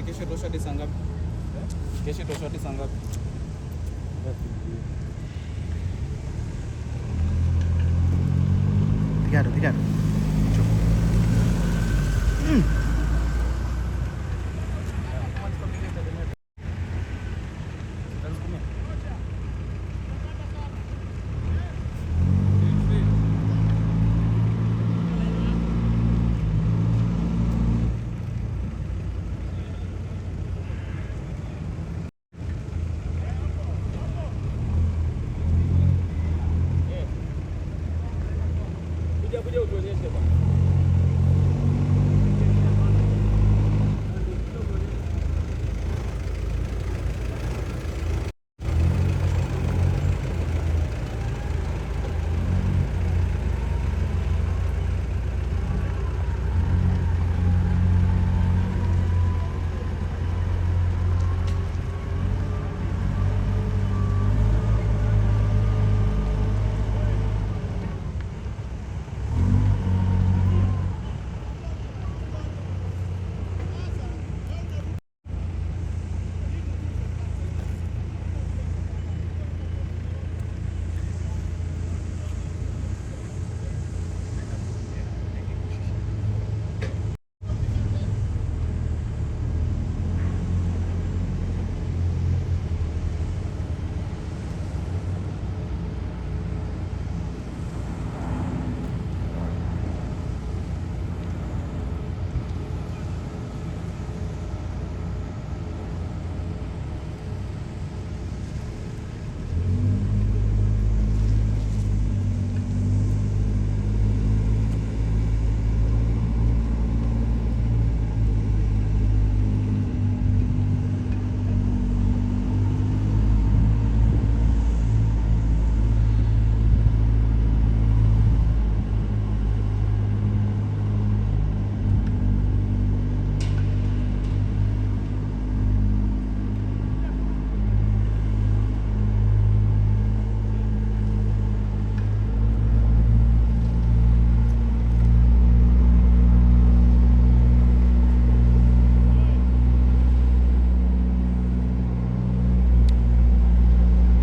Kesho tosha hadi saa ngapi? Kesho tosha hadi saa ngapi? Pigado. Kuja utuonyeshe bwana.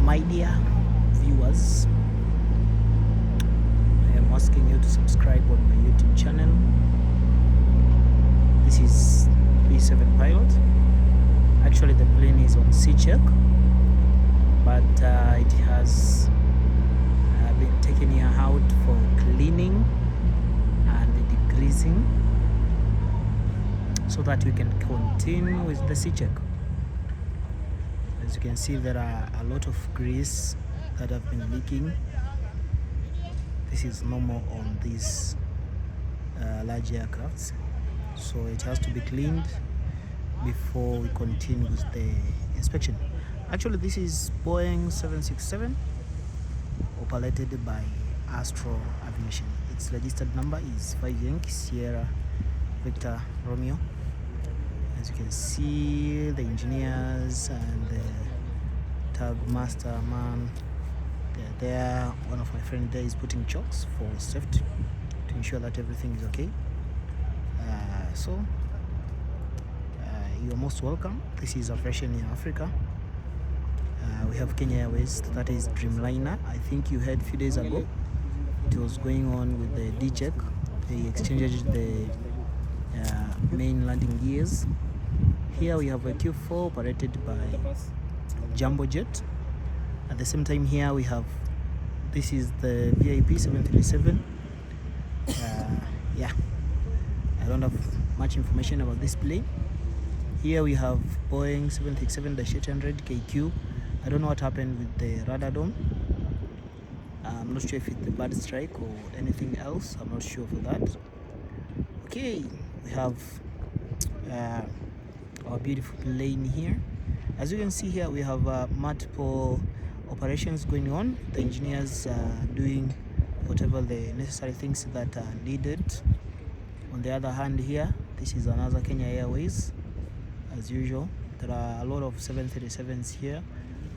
My dear viewers, I am asking you to subscribe on my YouTube channel. This is B7 Pilot. Actually the plane is on C check, but it has been taken here out for cleaning and degreasing so that we can continue with the C check. As you can see, there are a lot of grease that have been leaking. This is normal on these large aircrafts, so it has to be cleaned before we continue with the inspection. Actually, this is Boeing 767 operated by Astral Aviation. Its registered number is 5 Yankee Sierra Victor Romeo. As you can see, the engineers and the tag master man, they're there. One of my friends there is putting chocks for safety to ensure that everything is okay. So you are most welcome. This is Aviation in Africa. We have Kenya Airways, that is Dreamliner. I think you heard a few days ago it was going on with the D-check. They exchanged the main landing gears. Here we have a Q4 operated by Jumbo Jet. At the same time here we have, this is the VIP 737. Yeah, I don't have much information about this plane. Here we have Boeing 767-300 KQ. I don't know what happened with the radar dome. I'm not sure if it's the bird strike or anything else. I'm not sure for that. Okay, we have our beautiful plane here. As you can see here, we have multiple operations going on. The engineers are doing whatever the necessary things that are needed. On the other hand here, this is another Kenya Airways. As usual, there are a lot of 737s here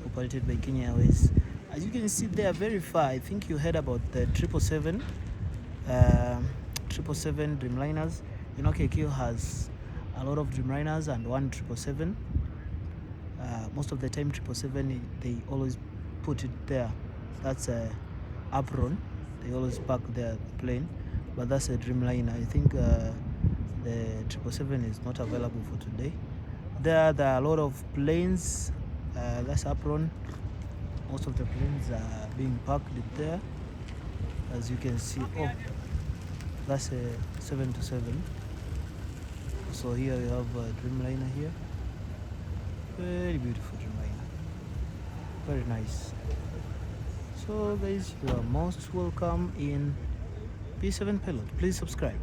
operated by Kenya Airways. As you can see, they are very far. I think you heard about the 777 Dreamliners. You know, KQ has a lot of Dreamliners and one 777. Most of the time 777, they always put it there. That's a apron. They always park their plane, but that's a Dreamliner. I think the 777 is not available for today. There are a lot of planes. That's apron. Most of the planes are being parked there. As you can see, oh, that's a 727. So here we have a Dreamliner here. Very beautiful Dreamliner. Very nice. So guys, you are most welcome in P7 Pilot. Please subscribe.